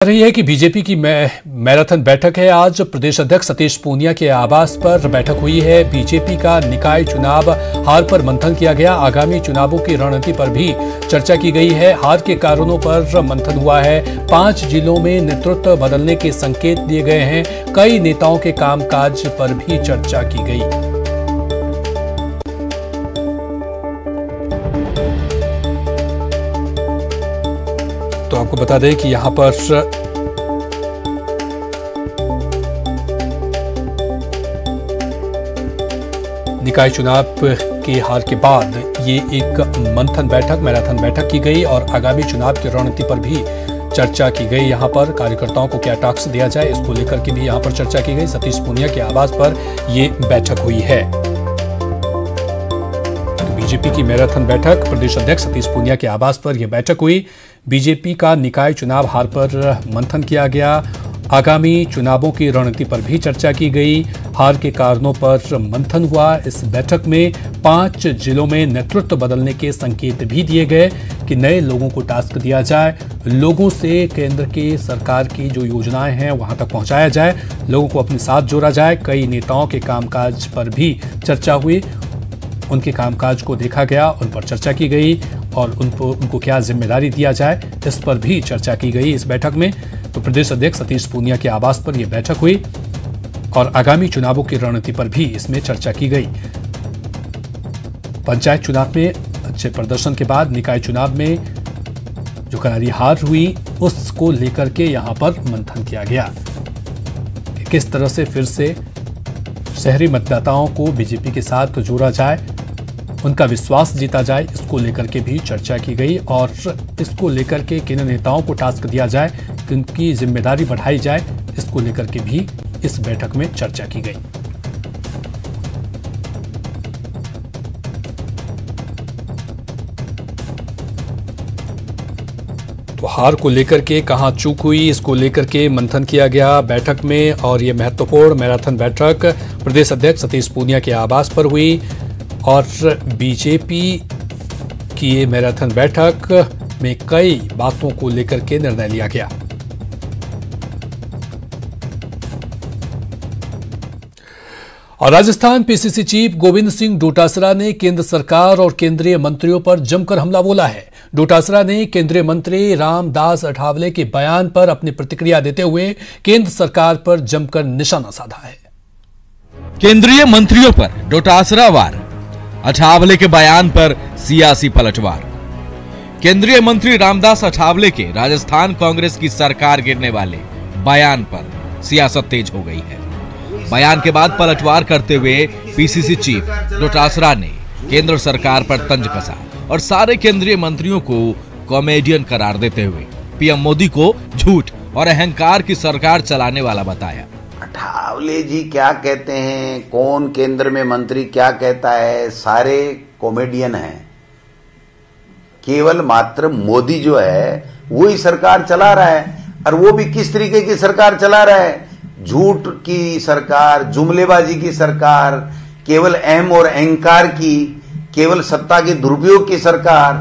रही है कि बीजेपी की मैराथन बैठक है। आज प्रदेश अध्यक्ष सतीश पूनिया के आवास पर बैठक हुई है। बीजेपी का निकाय चुनाव हार पर मंथन किया गया। आगामी चुनावों की रणनीति पर भी चर्चा की गई है। हार के कारणों पर मंथन हुआ है। 5 जिलों में नेतृत्व बदलने के संकेत दिए गए हैं। कई नेताओं के कामकाज पर भी चर्चा की गई। तो आपको बता दें कि यहां पर निकाय चुनाव के हार के बाद ये एक मैराथन बैठक की गई और आगामी चुनाव की रणनीति पर भी चर्चा की गई। यहां पर कार्यकर्ताओं को क्या टास्क दिया जाए, इसको लेकर के भी यहां पर चर्चा की गई। सतीश पूनिया के आवास पर ये बैठक हुई है। बीजेपी की मैराथन बैठक, प्रदेश अध्यक्ष सतीश पूनिया के आवास पर यह बैठक हुई। बीजेपी का निकाय चुनाव हार पर मंथन किया गया। आगामी चुनावों की रणनीति पर भी चर्चा की गई। हार के कारणों पर मंथन हुआ। इस बैठक में 5 जिलों में नेतृत्व बदलने के संकेत भी दिए गए कि नए लोगों को टास्क दिया जाए, लोगों से केंद्र की सरकार की जो योजनाएं हैं वहां तक पहुंचाया जाए, लोगों को अपने साथ जोड़ा जाए। कई नेताओं के कामकाज पर भी चर्चा हुई। उनके कामकाज को देखा गया, उन पर चर्चा की गई और उनको क्या जिम्मेदारी दिया जाए, इस पर भी चर्चा की गई इस बैठक में। तो प्रदेश अध्यक्ष सतीश पूनिया के आवास पर यह बैठक हुई और आगामी चुनावों की रणनीति पर भी इसमें चर्चा की गई। पंचायत चुनाव में अच्छे प्रदर्शन के बाद निकाय चुनाव में जो करारी हार हुई उसको लेकर के यहां पर मंथन किया गया कि किस तरह से फिर से शहरी मतदाताओं को बीजेपी के साथ जोड़ा जाए, उनका विश्वास जीता जाए, इसको लेकर के भी चर्चा की गई और इसको लेकर के किन नेताओं को टास्क दिया जाए, किनकी जिम्मेदारी बढ़ाई जाए, इसको लेकर के भी इस बैठक में चर्चा की गई। तो हार को लेकर के कहां चूक हुई, इसको लेकर के मंथन किया गया बैठक में और यह महत्वपूर्ण मैराथन बैठक प्रदेश अध्यक्ष सतीश पूनिया के आवास पर हुई और बीजेपी की ये मैराथन बैठक में कई बातों को लेकर के निर्णय लिया गया। और राजस्थान पीसीसी चीफ गोविंद सिंह डोटासरा ने केंद्र सरकार और केंद्रीय मंत्रियों पर जमकर हमला बोला है। डोटासरा ने केंद्रीय मंत्री रामदास अठावले के बयान पर अपनी प्रतिक्रिया देते हुए केंद्र सरकार पर जमकर निशाना साधा है। केंद्रीय मंत्रियों पर डोटासरा वार, अठावले के बयान पर सियासी पलटवार। केंद्रीय मंत्री रामदास अठावले के राजस्थान कांग्रेस की सरकार गिरने वाले बयान पर सियासत तेज हो गई है। बयान के बाद पलटवार करते हुए पीसीसी चीफ डोटासरा ने केंद्र सरकार पर तंज कसा और सारे केंद्रीय मंत्रियों को कॉमेडियन करार देते हुए पीएम मोदी को झूठ और अहंकार की सरकार चलाने वाला बताया। अठावले जी क्या कहते हैं, कौन केंद्र में मंत्री क्या कहता है, सारे कॉमेडियन हैं। केवल मात्र मोदी जो है वो ही सरकार चला रहा है और वो भी किस तरीके की सरकार चला रहा है, झूठ की सरकार, जुमलेबाजी की सरकार, केवल अहम और अहंकार की, केवल सत्ता के दुरुपयोग की सरकार।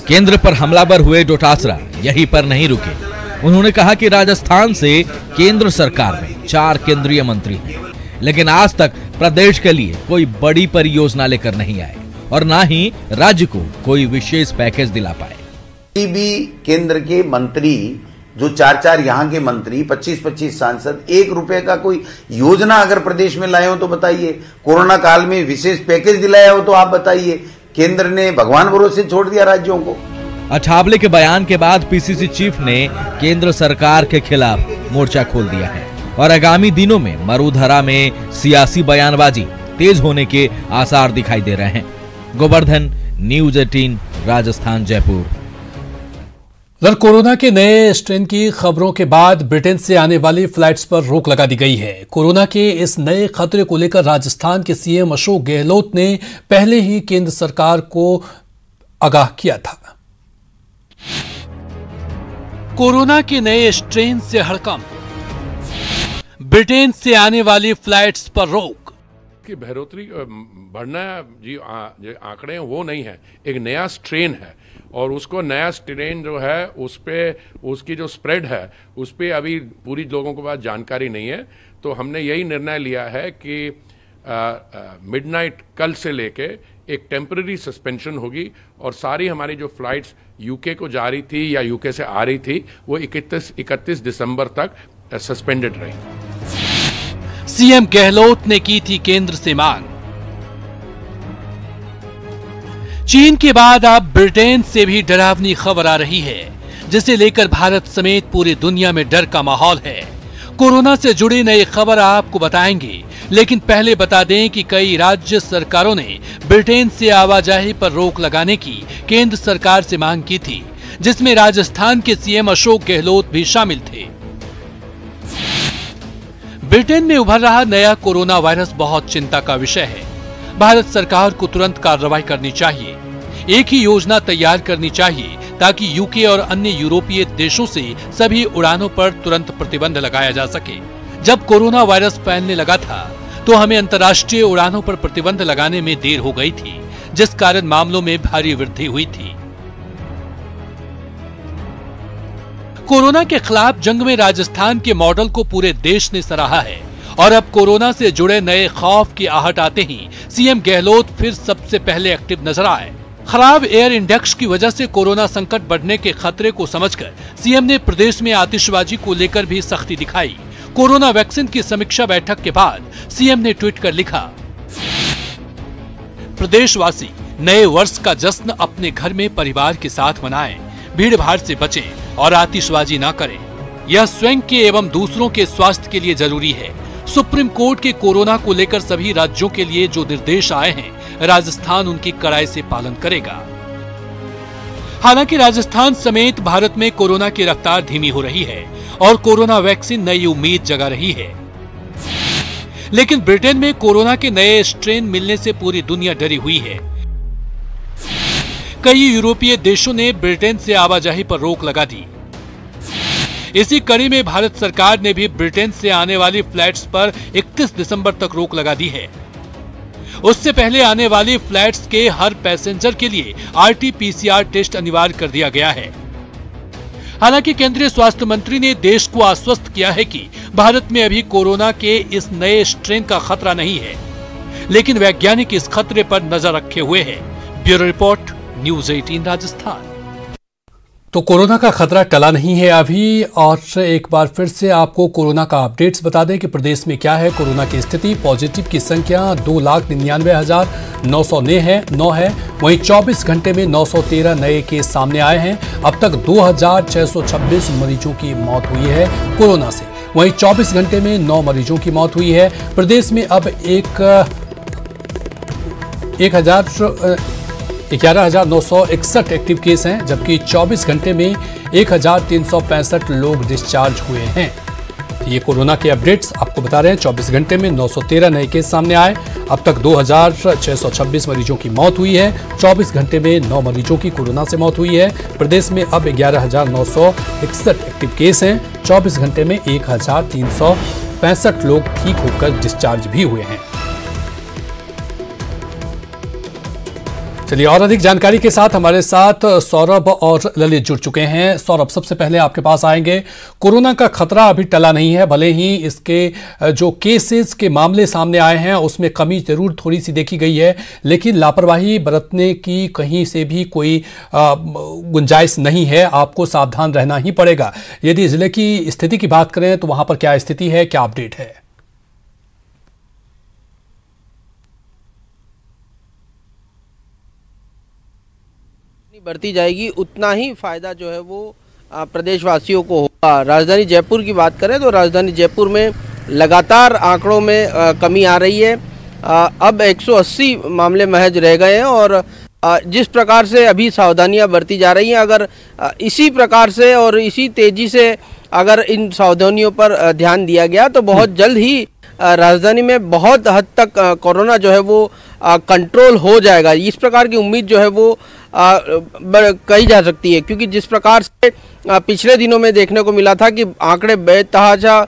केंद्र पर हमलावर हुए डोटासरा यहीं पर नहीं रुके। उन्होंने कहा कि राजस्थान से केंद्र सरकार में 4 केंद्रीय मंत्री हैं, लेकिन आज तक प्रदेश के लिए कोई बड़ी परियोजना लेकर नहीं आए और ना ही राज्य को कोई विशेष पैकेज दिला पाए। किसी भी केंद्र के मंत्री जो 4 यहाँ के मंत्री, 25 सांसद, 1 रुपए का कोई योजना अगर प्रदेश में लाए हो तो बताइए। कोरोना काल में विशेष पैकेज दिलाया हो तो आप बताइए। केंद्र ने भगवान भरोसे छोड़ दिया राज्यों को। अठावले के बयान के बाद पीसीसी चीफ ने केंद्र सरकार के खिलाफ मोर्चा खोल दिया है और आगामी दिनों में मरुधरा में सियासी बयानबाजी तेज होने के आसार दिखाई दे रहे हैं। गोवर्धन, न्यूज 18, राजस्थान, जयपुर। उधर कोरोना के नए स्ट्रेन की खबरों के बाद ब्रिटेन से आने वाली फ्लाइट्स पर रोक लगा दी गई है। कोरोना के इस नए खतरे को लेकर राजस्थान के सीएम अशोक गहलोत ने पहले ही केंद्र सरकार को आगाह किया था। कोरोना के नए स्ट्रेन से हड़कंप, ब्रिटेन से आने वाली फ्लाइट्स पर रोक। की बढ़ोतरी बढ़ना जी आंकड़े वो नहीं है, एक नया स्ट्रेन है और उसको नया स्ट्रेन जो है उस पर उसकी जो स्प्रेड है उस पर अभी पूरी लोगों के पास जानकारी नहीं है। तो हमने यही निर्णय लिया है कि मिडनाइट कल से लेके एक टेम्पररी सस्पेंशन होगी और सारी हमारी जो फ्लाइट्स यूके को जा रही थी या यूके से आ रही थी वो 31 दिसंबर तक सस्पेंडेड रही। सीएम गहलोत ने की थी केंद्र से मांग। चीन के बाद अब ब्रिटेन से भी डरावनी खबर आ रही है, जिसे लेकर भारत समेत पूरी दुनिया में डर का माहौल है। कोरोना से जुड़ी नई खबर आपको बताएंगे, लेकिन पहले बता दें कि कई राज्य सरकारों ने ब्रिटेन से आवाजाही पर रोक लगाने की केंद्र सरकार से मांग की थी, जिसमें राजस्थान के सीएम अशोक गहलोत भी शामिल थे। ब्रिटेन में उभर रहा नया कोरोना वायरस बहुत चिंता का विषय है। भारत सरकार को तुरंत कार्रवाई करनी चाहिए। एक ही योजना तैयार करनी चाहिए ताकि यूके और अन्य यूरोपीय देशों से सभी उड़ानों पर तुरंत प्रतिबंध लगाया जा सके। जब कोरोना वायरस फैलने लगा था तो हमें अंतर्राष्ट्रीय उड़ानों पर प्रतिबंध लगाने में देर हो गई थी, जिस कारण मामलों में भारी वृद्धि हुई थी। कोरोना के खिलाफ जंग में राजस्थान के मॉडल को पूरे देश ने सराहा है और अब कोरोना से जुड़े नए खौफ की आहट आते ही सीएम गहलोत फिर सबसे पहले एक्टिव नजर आए। खराब एयर इंडेक्स की वजह से कोरोना संकट बढ़ने के खतरे को समझकर सीएम ने प्रदेश में आतिशबाजी को लेकर भी सख्ती दिखाई। कोरोना वैक्सीन की समीक्षा बैठक के बाद सीएम ने ट्वीट कर लिखा, प्रदेशवासी नए वर्ष का जश्न अपने घर में परिवार के साथ मनाएं, भीड़ भाड़ से बचें और आतिशबाजी न करें। यह स्वयं के एवं दूसरों के स्वास्थ्य के लिए जरूरी है। सुप्रीम कोर्ट के कोरोना को लेकर सभी राज्यों के लिए जो निर्देश आए हैं, राजस्थान उनकी कड़ाई से पालन करेगा। हालांकि राजस्थान समेत भारत में कोरोना की रफ्तार धीमी हो रही है और कोरोना वैक्सीन नई उम्मीद जगा रही है, लेकिन ब्रिटेन में कोरोना के नए स्ट्रेन मिलने से पूरी दुनिया डरी हुई है। कई यूरोपीय देशों ने ब्रिटेन से आवाजाही पर रोक लगा दी। इसी कड़ी में भारत सरकार ने भी ब्रिटेन से आने वाली फ्लाइट्स पर 31 दिसंबर तक रोक लगा दी है। उससे पहले आने वाली फ्लाइट्स के हर पैसेंजर के लिए RT-PCR टेस्ट अनिवार्य कर दिया गया है। हालांकि केंद्रीय स्वास्थ्य मंत्री ने देश को आश्वस्त किया है कि भारत में अभी कोरोना के इस नए स्ट्रेन का खतरा नहीं है, लेकिन वैज्ञानिक इस खतरे पर नजर रखे हुए हैं। Bureau report, news 18 Rajasthan. तो कोरोना का खतरा टला नहीं है अभी। और एक बार फिर से आपको कोरोना का अपडेट्स बता दें कि प्रदेश में क्या है कोरोना की स्थिति। पॉजिटिव की संख्या 2,99,909 है। वहीं 24 घंटे में 913 नए केस सामने आए हैं। अब तक 2,626 मरीजों की मौत हुई है कोरोना से। वहीं 24 घंटे में 9 मरीजों की मौत हुई है। प्रदेश में अब 11,961 एक्टिव केस हैं, जबकि 24 घंटे में 1,365 लोग डिस्चार्ज हुए हैं। ये कोरोना के अपडेट्स आपको बता रहे हैं। 24 घंटे में 913 नए केस सामने आए। अब तक 2,626 मरीजों की मौत हुई है। 24 घंटे में 9 मरीजों की कोरोना से मौत हुई है। प्रदेश में अब 11,961 एक्टिव केस हैं। 24 घंटे में 1,365 लोग ठीक होकर डिस्चार्ज भी हुए हैं। चलिए और अधिक जानकारी के साथ हमारे साथ सौरभ और ललित जुड़ चुके हैं। सौरभ, सबसे पहले आपके पास आएंगे। कोरोना का खतरा अभी टला नहीं है, भले ही इसके जो केसेस के मामले सामने आए हैं उसमें कमी जरूर थोड़ी सी देखी गई है, लेकिन लापरवाही बरतने की कहीं से भी कोई गुंजाइश नहीं है। आपको सावधान रहना ही पड़ेगा। यदि जिले की स्थिति की बात करें तो वहां पर क्या स्थिति है, क्या अपडेट है? बढ़ती जाएगी उतना ही फायदा जो है वो प्रदेशवासियों को होगा। राजधानी जयपुर की बात करें तो राजधानी जयपुर में लगातार आंकड़ों में कमी आ रही है। अब 180 मामले महज रह गए हैं और जिस प्रकार से अभी सावधानियां बरती जा रही हैं, अगर इसी प्रकार से और इसी तेजी से अगर इन सावधानियों पर ध्यान दिया गया तो बहुत जल्द ही राजधानी में बहुत हद तक कोरोना जो है वो कंट्रोल हो जाएगा, इस प्रकार की उम्मीद जो है वो कही जा सकती है। क्योंकि जिस प्रकार से पिछले दिनों में देखने को मिला था कि आंकड़े बेतहाशा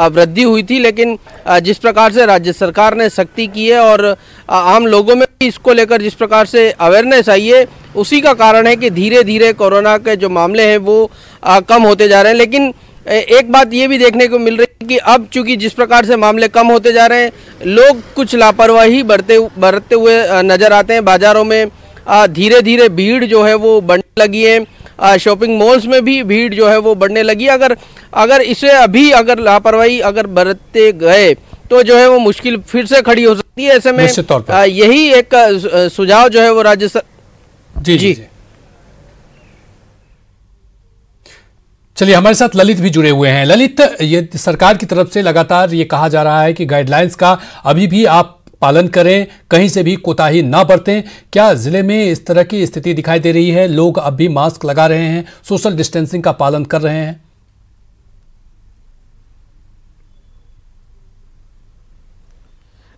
वृद्धि हुई थी, लेकिन जिस प्रकार से राज्य सरकार ने सख्ती की है और आम लोगों में भी इसको लेकर जिस प्रकार से अवेयरनेस आई है, उसी का कारण है कि धीरे धीरे कोरोना के जो मामले हैं वो कम होते जा रहे हैं। लेकिन एक बात ये भी देखने को मिल रही है कि अब चूंकि जिस प्रकार से मामले कम होते जा रहे हैं, लोग कुछ लापरवाही बरतते हुए नजर आते हैं। बाजारों में धीरे धीरे भीड़ जो है वो बढ़ने लगी है, शॉपिंग मॉल्स में भी भीड़ जो है वो बढ़ने लगी है। अगर इसे अभी अगर लापरवाही अगर बरतते गए तो जो है वो मुश्किल फिर से खड़ी हो सकती है। ऐसे में यही एक सुझाव जो है वो राज्य जी। चलिए, हमारे साथ ललित भी जुड़े हुए हैं। ललित, ये सरकार की तरफ से लगातार ये कहा जा रहा है कि गाइडलाइंस का अभी भी आप पालन करें, कहीं से भी कोताही ना बरतें। क्या जिले में इस तरह की स्थिति दिखाई दे रही है? लोग अब भी मास्क लगा रहे हैं, सोशल डिस्टेंसिंग का पालन कर रहे हैं?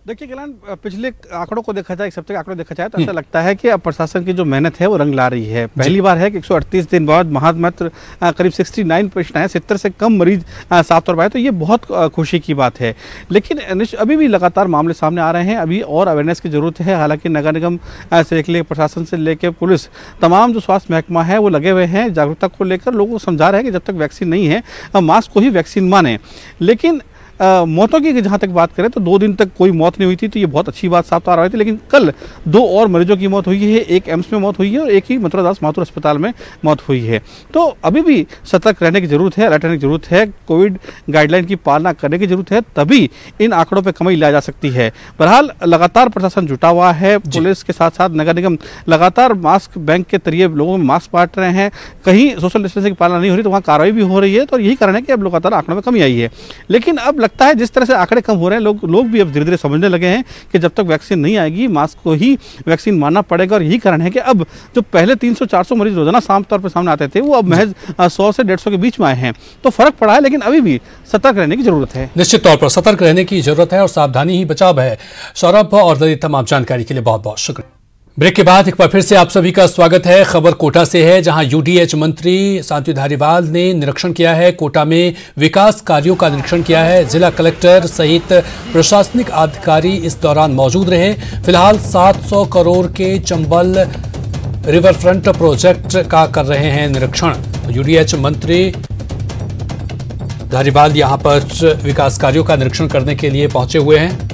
देखिए कल्याण, पिछले आंकड़ों को देखा जाए, एक सप्ताह के आंकड़ों देखा जाए तो ऐसा लगता है कि अब प्रशासन की जो मेहनत है वो रंग ला रही है। पहली बार है कि 138 दिन बाद मात्र करीब 69 पेशेंट आए, 70 से कम मरीज साफ तौर पर आए, तो ये बहुत खुशी की बात है। लेकिन अभी भी लगातार मामले सामने आ रहे हैं, अभी और अवेयरनेस की जरूरत है। हालांकि नगर निगम से लेकर प्रशासन से लेकर पुलिस, तमाम जो स्वास्थ्य महकमा है वो लगे हुए हैं, जागरूकता को लेकर लोगों को समझा रहे हैं कि जब तक वैक्सीन नहीं है मास्क को ही वैक्सीन माने। लेकिन मौतों की जहाँ तक बात करें तो 2 दिन तक कोई मौत नहीं हुई थी, तो ये बहुत अच्छी बात साफ आ रही थी। लेकिन कल 2 और मरीजों की मौत हुई है, एक एम्स में मौत हुई है और एक ही मथुरा दास माथुर अस्पताल में मौत हुई है। तो अभी भी सतर्क रहने की जरूरत है, अलर्ट रहने की जरूरत है, कोविड गाइडलाइन की पालना करने की जरूरत है, तभी इन आंकड़ों पर कमी ला जा सकती है। बहरहाल लगातार प्रशासन जुटा हुआ है, पुलिस के साथ साथ नगर निगम लगातार मास्क बैंक के जरिए लोगों में मास्क बांट रहे हैं। कहीं सोशल डिस्टेंसिंग की पालना नहीं हो रही तो वहाँ कार्रवाई भी हो रही है, तो यही कारण है कि अब लगातार आंकड़ों में कमी आई है। लेकिन अब लगता है जिस तरह से आंकड़े कम हो रहे हैं, लोग भी अब धीरे धीरे समझने लगे हैं कि जब तक वैक्सीन नहीं आएगी मास्क को ही वैक्सीन मानना पड़ेगा। और यही कारण है कि अब जो पहले 300-400 मरीज रोजाना साफ तौर पर सामने आते थे, वो अब महज 100 से 150 के बीच में आए हैं। तो फर्क पड़ा है, लेकिन अभी भी सतर्क रहने की जरूरत है। निश्चित तौर पर सतर्क रहने की जरूरत है और सावधानी ही बचाव है। सौरभ और ललित, तमाम जानकारी के लिए बहुत बहुत शुक्रिया। ब्रेक के बाद एक बार फिर से आप सभी का स्वागत है। खबर कोटा से है, जहां यूडीएच मंत्री शांति धारीवाल ने निरीक्षण किया है। कोटा में विकास कार्यों का निरीक्षण किया है। जिला कलेक्टर सहित प्रशासनिक अधिकारी इस दौरान मौजूद रहे। फिलहाल 700 करोड़ के चंबल रिवर फ्रंट प्रोजेक्ट का कर रहे हैं निरीक्षण। यूडीएच मंत्री धारीवाल यहां पर विकास कार्यों का निरीक्षण करने के लिए पहुंचे हुए हैं।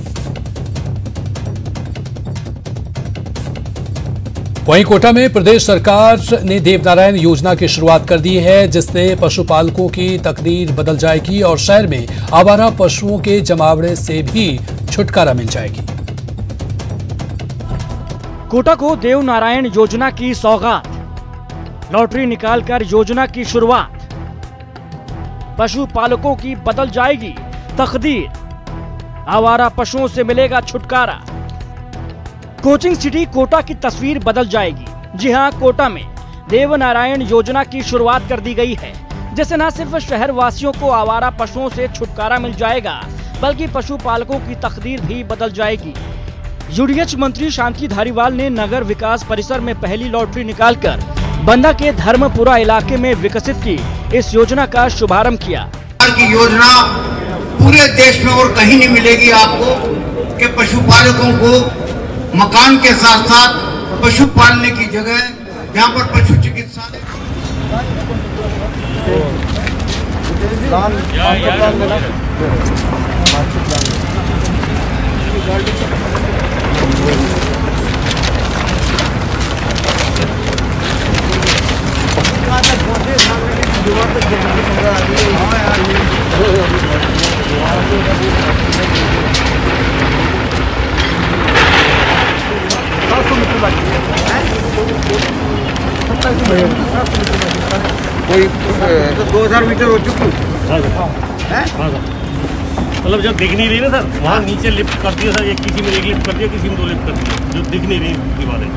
वहीं कोटा में प्रदेश सरकार ने देवनारायण योजना की शुरुआत कर दी है, जिससे पशुपालकों की तकदीर बदल जाएगी और शहर में आवारा पशुओं के जमावड़े से भी छुटकारा मिल जाएगी। कोटा को देवनारायण योजना की सौगात, लॉटरी निकालकर योजना की शुरुआत, पशुपालकों की बदल जाएगी तकदीर, आवारा पशुओं से मिलेगा छुटकारा। कोचिंग सिटी कोटा की तस्वीर बदल जाएगी। जी हां, कोटा में देवनारायण योजना की शुरुआत कर दी गई है, जिससे न सिर्फ शहर वासियों को आवारा पशुओं से छुटकारा मिल जाएगा, बल्कि पशुपालकों की तकदीर भी बदल जाएगी। यूडीएच मंत्री शांति धारीवाल ने नगर विकास परिसर में पहली लॉटरी निकालकर बंदा के धर्मपुरा इलाके में विकसित की इस योजना का शुभारंभ किया। की योजना पूरे देश में और कहीं नहीं मिलेगी आपको कि पशुपालकों को मकान के साथ साथ पशु पालने की जगह, यहाँ पर पशु चिकित्सालय। कोई 2000 मीटर हो चुकी है, मतलब जब दिख नहीं रही ना सर, वहाँ नीचे लिफ्ट कर दिया सर, एक किसी में एक लिफ्ट कर दिया, किसी में 2 लिफ्ट कर दिया, जो दिख नहीं रही दीवारें।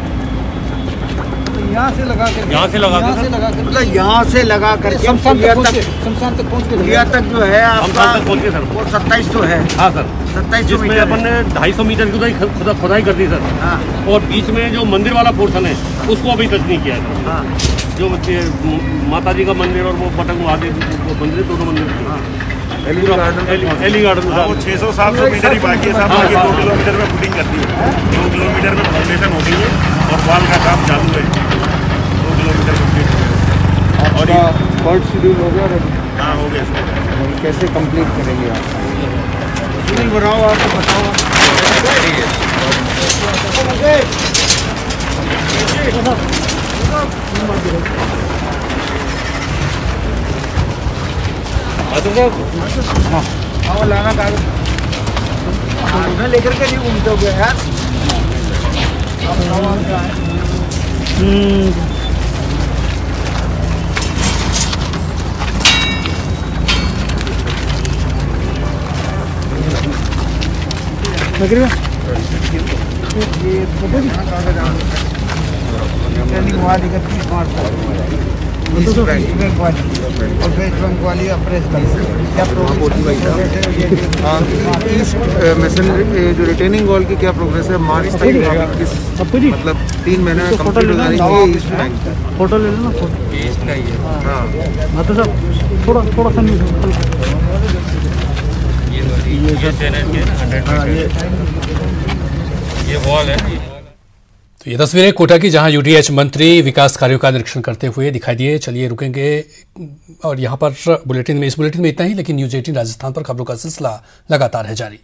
यहाँ से लगा कर मतलब यहाँ से लगा कर शमशान तक पहुँच के पुलिया तक जो है आपका पहुँच के सर वो 2700 है। हाँ सर, 2700 जिसमें अपन ने 250 मीटर की खुदाई कर दी सर। हाँ। और बीच में जो मंदिर वाला पोर्शन है उसको अभी टच नहीं किया है। हाँ। जो माता जी का मंदिर और वो बटक महादेव वो मंदिर, दोनों मंदिर एली गार्डन वो 600-700 मीटर ही बाकी है साहब। आगे 2 किलोमीटर में फुटिंग कर दी है, 2 किलोमीटर में फाउंडेशन हो गई है और वाल का काम चालू है। 2 किलोमीटर कंप्लीट हो गया और ये वर्क शेड्यूल हो गया। हाँ हो गया सर। कैसे कंप्लीट करेंगे आप? शेड्यूल बनाओ, आपको बताओ। हाँ, लाना कागज लेकर के नहीं घूमते हो गए यार। और फेस बैंक वाली अप्रेस क्या जो रिटेनिंग वॉल की क्या प्रोग्रेस है? मार्च तक मतलब 3 महीने में कंप्लीट हो जानी चाहिए ईस्ट बैंक। फोटो ले लेना, फोटो ईस्ट का ही है। हाँ तो सब थोड़ा सा ये वॉल है। तो ये तस्वीरें कोटा की, जहां यूडीएच मंत्री विकास कार्यों का निरीक्षण करते हुए दिखाई दिए। चलिए रुकेंगे और यहां पर इस बुलेटिन में इतना ही, लेकिन न्यूज़ 18 राजस्थान पर खबरों का सिलसिला लगातार है जारी।